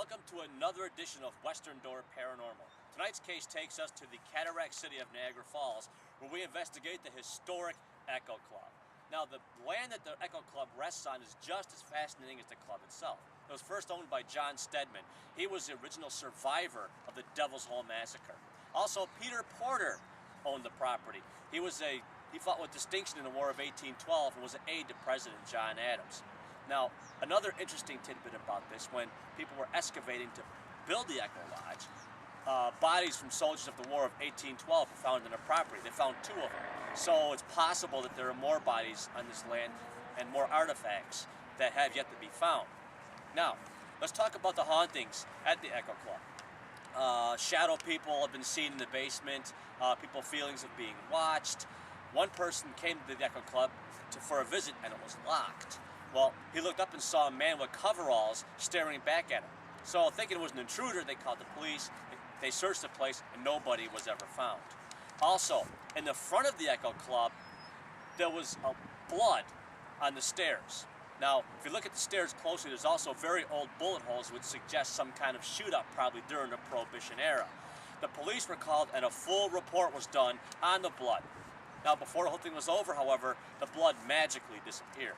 Welcome to another edition of Western Door Paranormal. Tonight's case takes us to the cataract city of Niagara Falls, where we investigate the historic Echo Club. Now, the land that the Echo Club rests on is just as fascinating as the club itself. It was first owned by John Stedman. He was the original survivor of the Devil's Hole Massacre. Also, Peter Porter owned the property. He fought with distinction in the War of 1812 and was an aide to President John Adams. Now, another interesting tidbit about this, when people were excavating to build the Echo Lodge, bodies from soldiers of the War of 1812 were found on the property. They found 2 of them. So it's possible that there are more bodies on this land and more artifacts that have yet to be found. Now, let's talk about the hauntings at the Echo Club. Shadow people have been seen in the basement, people feelings of being watched. One person came to the Echo Club for a visit and it was locked. Well, he looked up and saw a man with coveralls staring back at him. So, thinking it was an intruder, they called the police. They searched the place, and nobody was ever found. Also, in the front of the Echo Club, there was blood on the stairs. Now, if you look at the stairs closely, there's also very old bullet holes, which suggest some kind of shoot-up, probably during the Prohibition era. The police were called, and a full report was done on the blood. Now, before the whole thing was over, however, the blood magically disappeared.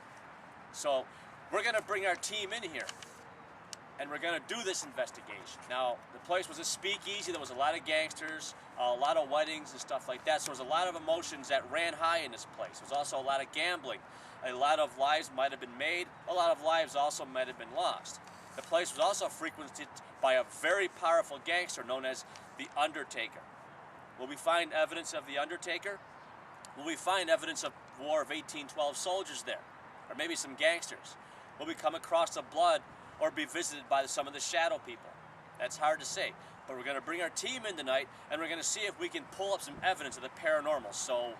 So we're going to bring our team in here, and we're going to do this investigation. Now, the place was a speakeasy. There was a lot of gangsters, a lot of weddings and stuff like that. So there was a lot of emotions that ran high in this place. There was also a lot of gambling. A lot of lives might have been made. A lot of lives also might have been lost. The place was also frequented by a very powerful gangster known as the Undertaker. Will we find evidence of the Undertaker? Will we find evidence of War of 1812 soldiers there? Or maybe some gangsters? Will we come across the blood or be visited by some of the shadow people? That's hard to say. But we're going to bring our team in tonight, and we're going to see if we can pull up some evidence of the paranormal. So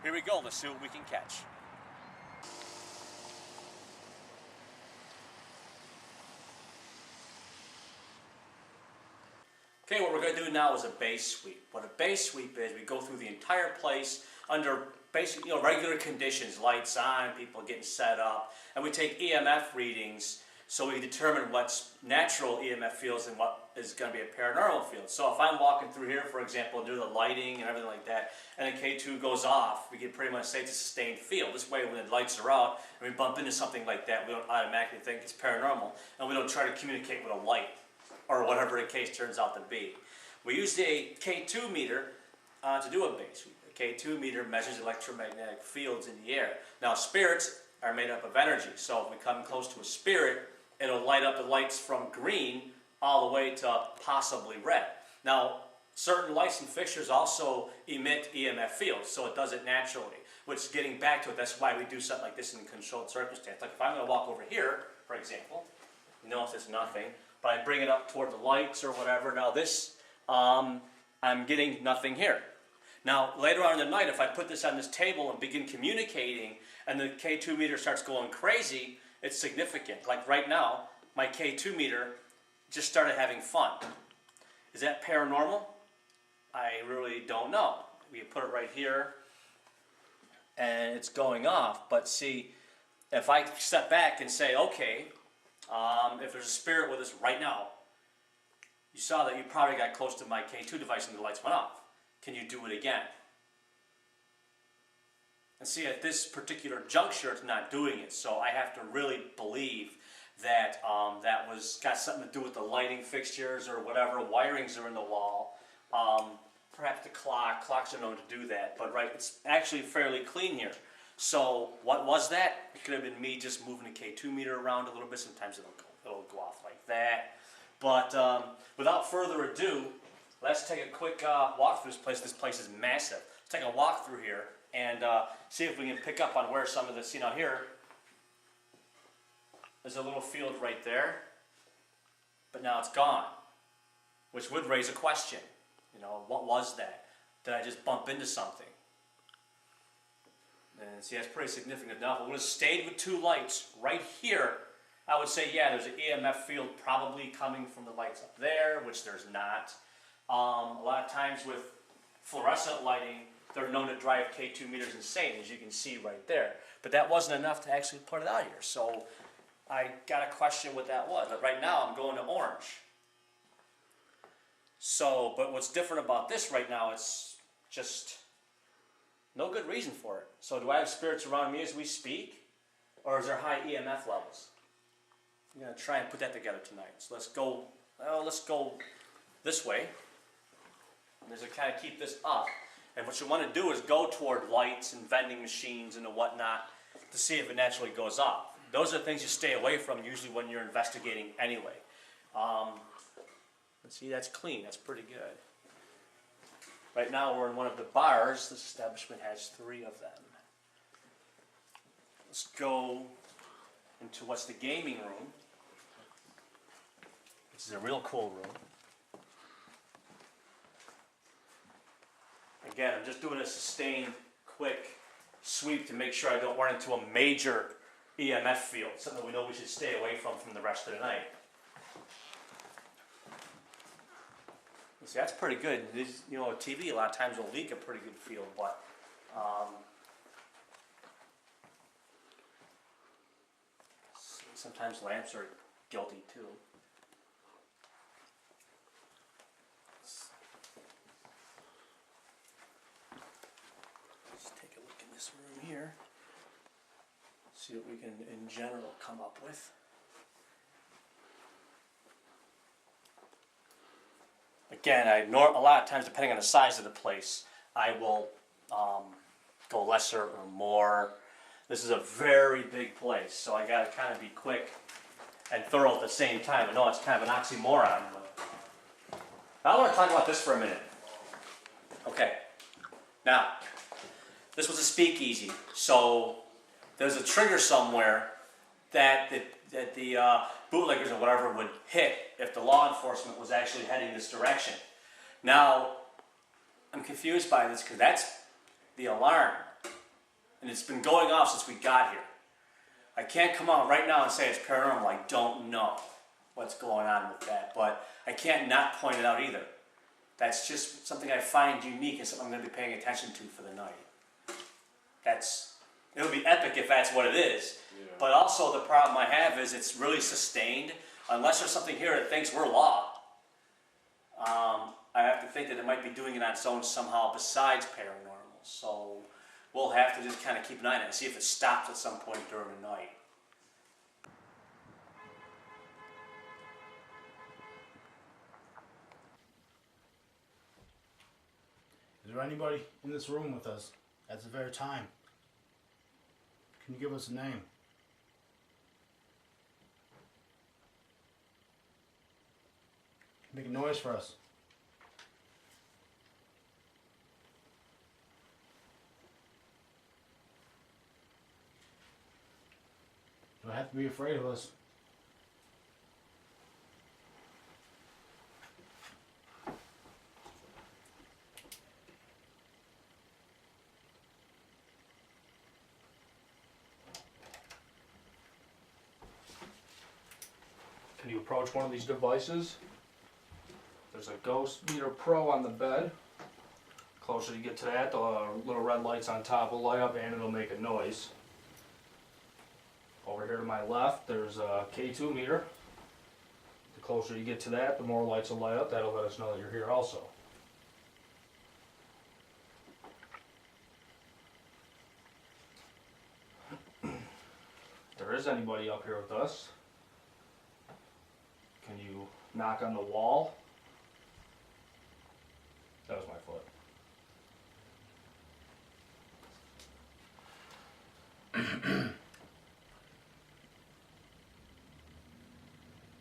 here we go. Let's see what we can catch. Okay, what we're going to do now is a base sweep. What a base sweep is, we go through the entire place under basic, regular conditions, lights on, people getting set up, and we take EMF readings so we determine what's natural EMF fields and what is going to be a paranormal field. So if I'm walking through here, for example, do the lighting and everything like that, and then K2 goes off, we can pretty much say it's a sustained field. This way, when the lights are out and we bump into something like that, we don't automatically think it's paranormal, and we don't try to communicate with a light or whatever the case turns out to be. We use a K2 meter to do a base sweep. A K2 meter measures electromagnetic fields in the air. Now, spirits are made up of energy, so if we come close to a spirit, it'll light up the lights from green all the way to possibly red. Now, certain lights and fixtures also emit EMF fields, so it does it naturally. Which, getting back to it, that's why we do something like this in controlled circumstance. Like if I'm going to walk over here, for example, you notice it's nothing, but I bring it up toward the lights or whatever. Now this, I'm getting nothing here. Now later on in the night, if I put this on this table and begin communicating and the K2 meter starts going crazy, it's significant. Like right now, my K2 meter just started having fun. Is that paranormal? I really don't know. We put it right here and it's going off. But see, if I step back and say, okay, if there's a spirit with us right now, you saw that you probably got close to my K2 device and the lights went off. Can you do it again? And see, at this particular juncture, it's not doing it. So I have to really believe that that got something to do with the lighting fixtures or whatever wirings are in the wall. Perhaps the clocks are known to do that. But right, it's actually fairly clean here. So what was that? It could have been me just moving the K2 meter around a little bit. Sometimes it'll go off like that. But without further ado, let's take a quick walk through this place. This place is massive. Let's take a walk through here and see if we can pick up on where some of this, now here, there's a little field right there, but now it's gone, which would raise a question. What was that? Did I just bump into something? And see, that's pretty significant enough. If it would have stayed with 2 lights right here, I would say, yeah, there's an EMF field probably coming from the lights up there, which there's not. A lot of times with fluorescent lighting, they're known to drive K2 meters insane, as you can see right there. But that wasn't enough to actually put it out here. So I got to question what that was. But right now I'm going to orange. So, but what's different about this right now, it's just no good reason for it. So do I have spirits around me as we speak? Or is there high EMF levels? I'm going to try and put that together tonight. So let's go this way. And there's a kind of keep this up. And what you want to do is go toward lights and vending machines and whatnot to see if it naturally goes up. Those are the things you stay away from usually when you're investigating anyway. Let's see, that's clean. That's pretty good. Right now we're in one of the bars. This establishment has 3 of them. Let's go into what's the gaming room. This is a real cool room. Again, I'm just doing a sustained, quick sweep to make sure I don't run into a major EMF field, something we know we should stay away from the rest of the night. See, that's pretty good. This, you know, a TV a lot of times will leak a pretty good field, but sometimes lamps are guilty too. Let's take a look in this room here. See what we can, in general, come up with. Again, a lot of times, depending on the size of the place, I will go lesser or more. This is a very big place, so I got to kind of be quick and thorough at the same time. I know it's kind of an oxymoron, but I want to talk about this for a minute. Okay, now, this was a speakeasy, so there's a trigger somewhere that the bootleggers or whatever would hit if the law enforcement was actually heading this direction. Now, I'm confused by this because that's the alarm. And it's been going off since we got here. I can't come out right now and say it's paranormal. I don't know what's going on with that. But I can't not point it out either. That's just something I find unique and something I'm going to be paying attention to for the night. It would be epic if that's what it is. Yeah. But also the problem I have is it's really sustained. Unless there's something here that thinks we're law, I have to think that it might be doing it on its own somehow besides paranormal. So we'll have to just kind of keep an eye on it and see if it stops at some point during the night. Is there anybody in this room with us at the very time? Can you give us a name? Make a noise for us. You don't have to be afraid of us. Can you approach one of these devices? There's a Ghost Meter Pro on the bed. Closer you get to that, the little red lights on top will light up and it'll make a noise. Over here to my left, there's a K2 meter. The closer you get to that, the more lights will light up. That'll let us know that you're here also. If there is anybody up here with us, can you knock on the wall? That was my foot.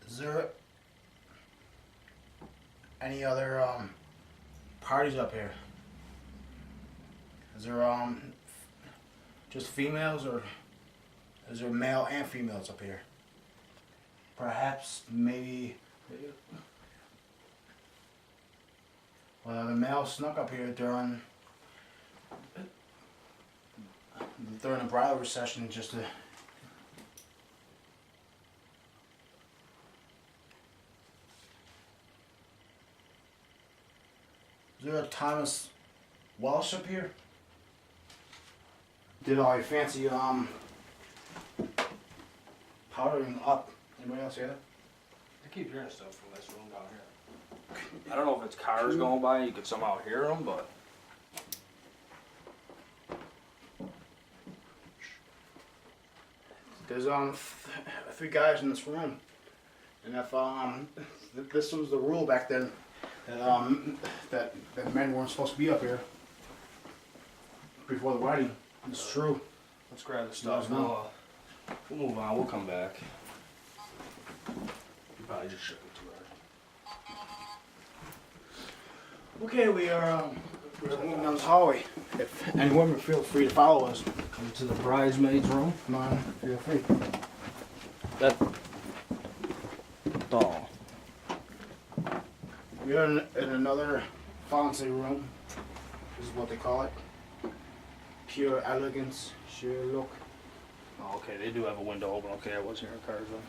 Is there any other parties up here? Is there just females, or is there male and females up here? Perhaps maybe the male snuck up here during the bridal recession just to. Is there a Thomas Welsh up here? Did all your fancy powdering up? Anybody else hear that? I keep hearing stuff from this room down here. I don't know if it's cars going by, you could somehow hear them, but. There's 3 guys in this room, and if this was the rule back then, that men weren't supposed to be up here before the wedding. It's true. Let's grab the stuff. No. We'll move on. We'll come back. You probably just shook it too hard. Okay, we're moving down this hallway. If any women feel free to follow us. Come to the bridesmaids' room. Come on, feel free. That doll. We're in another fancy room. This is what they call it. Pure elegance, sheer look. Oh, okay, they do have a window open. Okay, I was hearing cars then.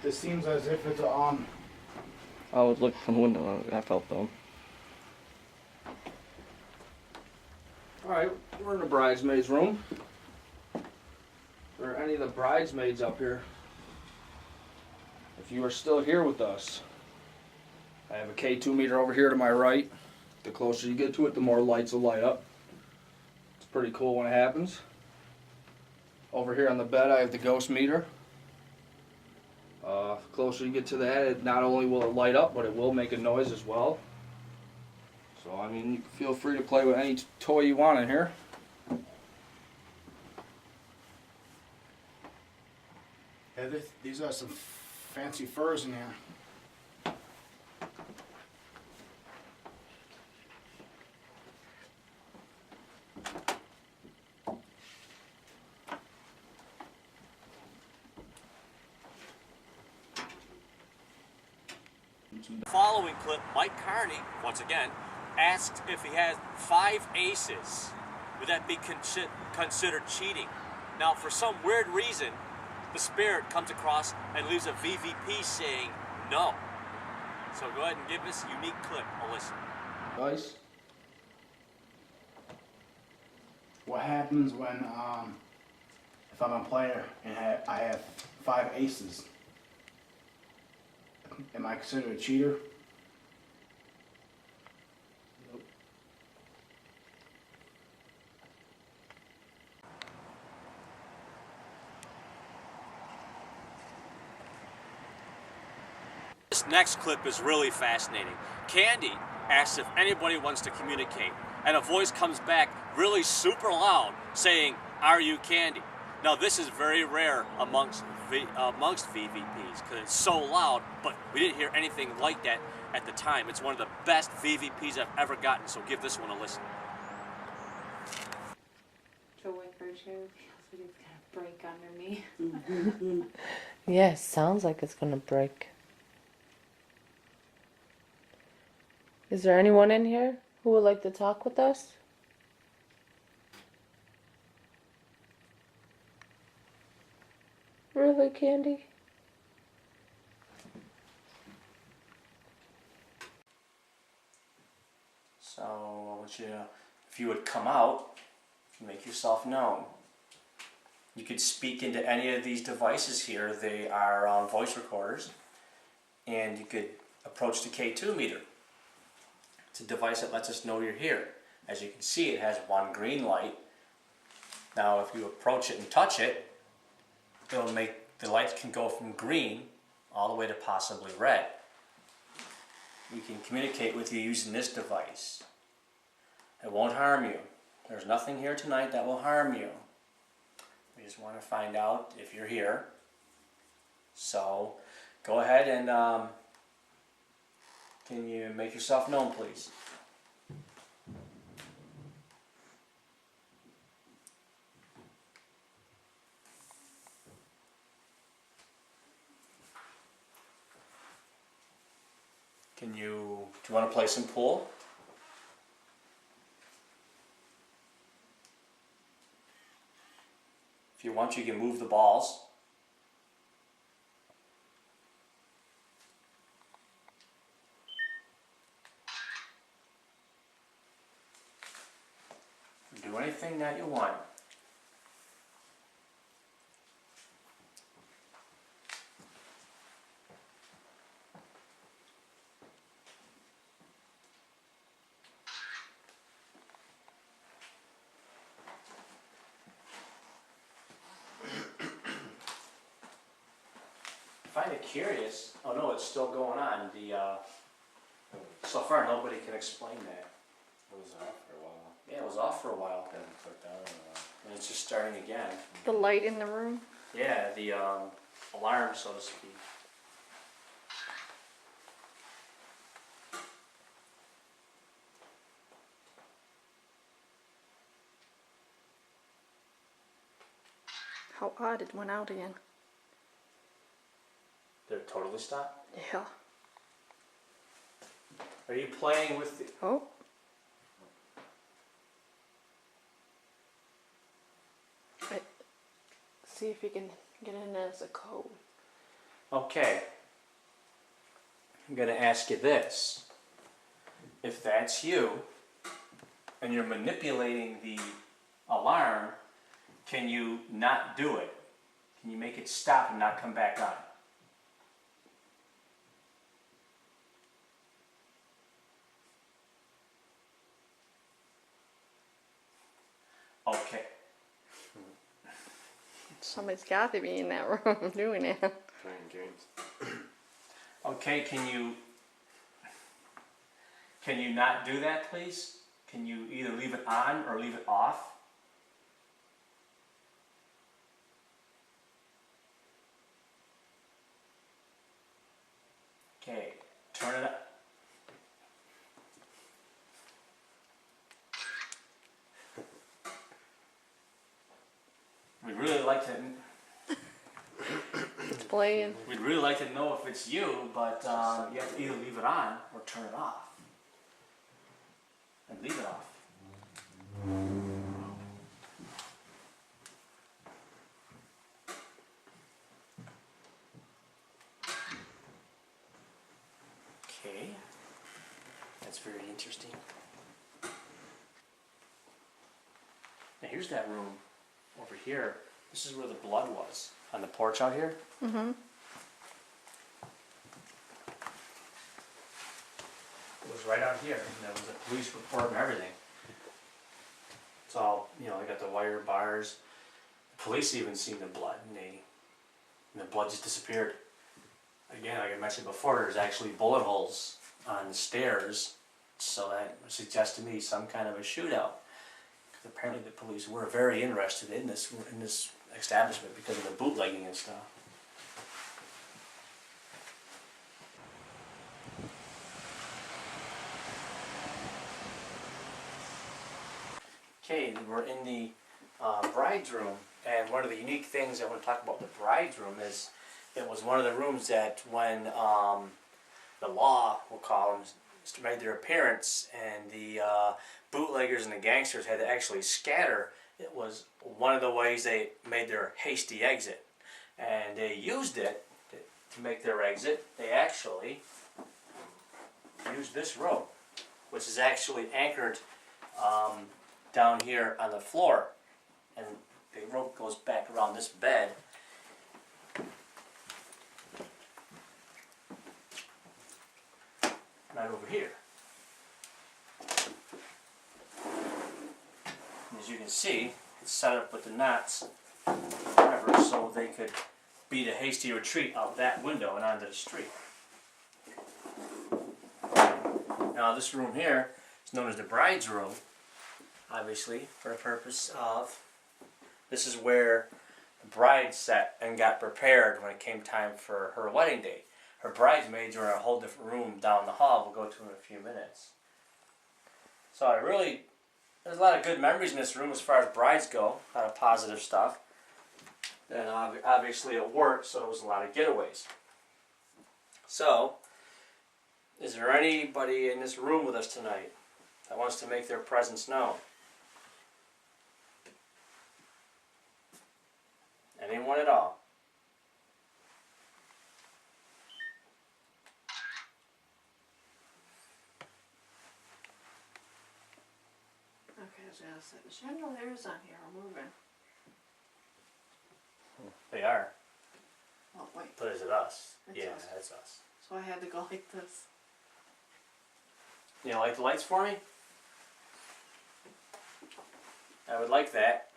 This seems as if it's I was looking from the window. I felt them. Alright, we're in the bridesmaids' room. Are any of the bridesmaids up here? If you are still here with us, I have a K2 meter over here to my right. The closer you get to it, the more lights will light up. It's pretty cool when it happens. Over here on the bed, I have the ghost meter. Closer you get to that, it not only will it light up, but it will make a noise as well. So, I mean, you can feel free to play with any toy you want in here. yeah, these are some fancy furs in here. The following clip, Mike Carney, once again, asked if he had 5 aces. Would that be considered cheating? Now, for some weird reason, the spirit comes across and leaves a VVP saying no. So go ahead and give this unique clip a listen. Nice. What happens when if I'm a player and I have 5 aces? Am I considered a cheater? Nope. This next clip is really fascinating. Candy asks if anybody wants to communicate, and a voice comes back really super loud saying, "Are you Candy?" Now this is very rare amongst VVPs because it's so loud, but we didn't hear anything like that at the time. It's one of the best VVPs I've ever gotten, so give this one a listen. The wicker chair feels like it's gonna break under me. Yes, sounds like it's gonna break. Is there anyone in here who would like to talk with us? Really, Candy? So I want you to, if you would come out, make yourself known. You could speak into any of these devices here. They are voice recorders, and you could approach the K2 meter. It's a device that lets us know you're here. As you can see, it has 1 green light. Now if you approach it and touch it, it'll make the lights can go from green all the way to possibly red. We can communicate with you using this device. It won't harm you. There's nothing here tonight that will harm you. We just want to find out if you're here. So go ahead and can you make yourself known, please? Do you want to play some pool? If you want, you can move the balls. Do anything that you want. kind of curious. Oh no, it's still going on. So far nobody can explain that. It was off for a while. Yeah, it was off for a while, Then it clicked on in a while. and it's just starting again. The light in the room. Yeah, the alarm, so to speak. How odd it went out again. Did it totally stop? Yeah. Are you playing with the... Oh. Right. See if you can get in as a code. Okay. I'm gonna ask you this. If that's you, and you're manipulating the alarm, can you not do it? Can you make it stop and not come back on? Okay. Somebody's got to be in that room doing it. Playing games. Okay, can you not do that, please? Can you either leave it on or leave it off? Okay, turn it up. We'd really like to. It's playing. We'd really like to know if it's you, but you have to either leave it on or turn it off. And leave it off. Okay, that's very interesting. Now here's that room over here. This is where the blood was, on the porch out here. Mm-hmm. It was right out here, and there was a police report and everything. It's all, they got the wire bars. The police even seen the blood, and the blood just disappeared. Again, like I mentioned before, there's actually bullet holes on the stairs, so that suggests to me some kind of a shootout. Because apparently the police were very interested in this establishment because of the bootlegging and stuff. Okay, we're in the bride's room, and one of the unique things I want to talk about the bride's room is it was one of the rooms that when the law, we'll call them, made their appearance and the bootleggers and the gangsters had to actually scatter, it was one of the ways they made their hasty exit. And they used it to make their exit. They actually used this rope, which is actually anchored down here on the floor, and the rope goes back around this bed. Right over here. And as you can see, it's set up with the knots, whatever, so they could beat a hasty retreat out that window and onto the street. Now this room here is known as the bride's room, obviously, for the purpose of, this is where the bride sat and got prepared when it came time for her wedding day. Her bridesmaids were in a whole different room down the hall. We'll go to in a few minutes. So there's a lot of good memories in this room as far as brides go. A lot of positive stuff. And obviously it worked, so there was a lot of getaways. So, is there anybody in this room with us tonight that wants to make their presence known? Anyone at all? Okay, I was gonna say the chandeliers on here are moving. They are. Oh wait, But is it us? It's Yeah, us. that's us. so I had to go like this. You like the lights for me? I would like that.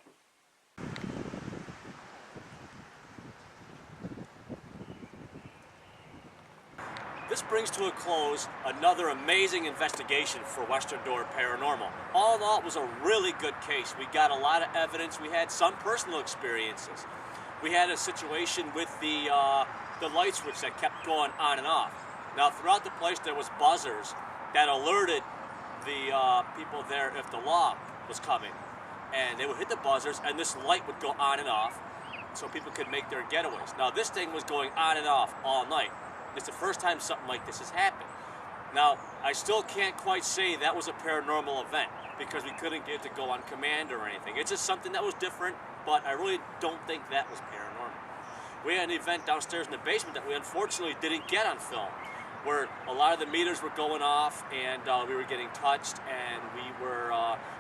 this brings to a close another amazing investigation for Western Door Paranormal. All in all, it was a really good case. We got a lot of evidence. We had some personal experiences. We had a situation with the light switch that kept going on and off. Now, throughout the place, there was buzzers that alerted the people there if the law was coming. And they would hit the buzzers, and this light would go on and off so people could make their getaways. Now, this thing was going on and off all night. It's the first time something like this has happened. Now, I still can't quite say that was a paranormal event because we couldn't get it to go on command or anything. It's just something that was different, but I really don't think that was paranormal. We had an event downstairs in the basement that we unfortunately didn't get on film, where a lot of the meters were going off and we were getting touched and we were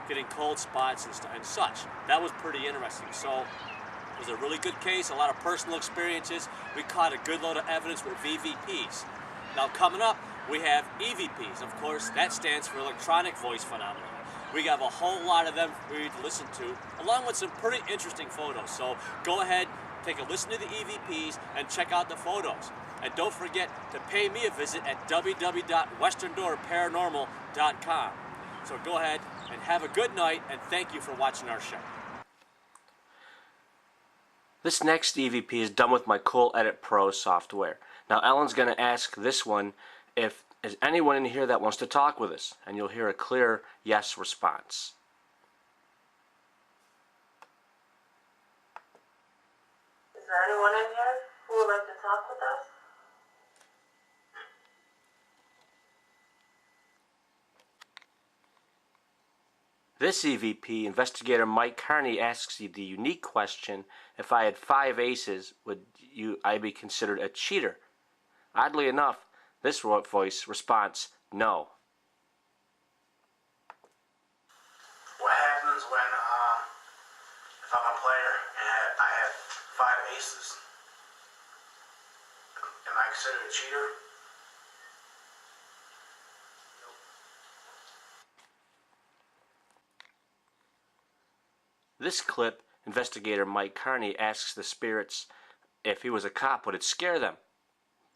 getting cold spots and such. That was pretty interesting. So it was a really good case, a lot of personal experiences. We caught a good load of evidence with VVPs. Now coming up, we have EVPs. Of course, that stands for electronic voice phenomenon. We have a whole lot of them for you to listen to, along with some pretty interesting photos. So go ahead, take a listen to the EVPs and check out the photos. And don't forget to pay me a visit at www.westerndoorparanormal.com. So go ahead and have a good night, and thank you for watching our show. This next EVP is done with my Cool Edit Pro software. Now Ellen's going to ask this one if there's anyone in here that wants to talk with us, and you'll hear a clear yes response. Is there anyone in here who would like to talk with us? This EVP, investigator Mike Carney, asks you the unique question: if I had 5 aces, would I be considered a cheater? Oddly enough, this voice response: no. What happens when if I'm a player and I have 5 aces? Am I considered a cheater? This clip, investigator Mike Carney asks the spirits if he was a cop, would it scare them?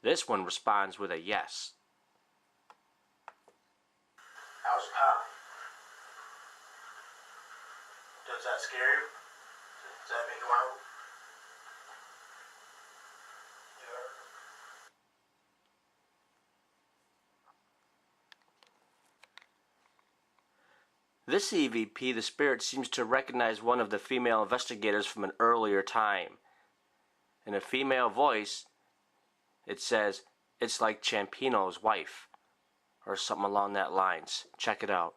This one responds with a yes. I was a cop. Does that scare you? Does that make you want to? This EVP, the spirit seems to recognize one of the female investigators from an earlier time. In a female voice, it says, "It's like Ciampino's wife," or something along that lines. Check it out.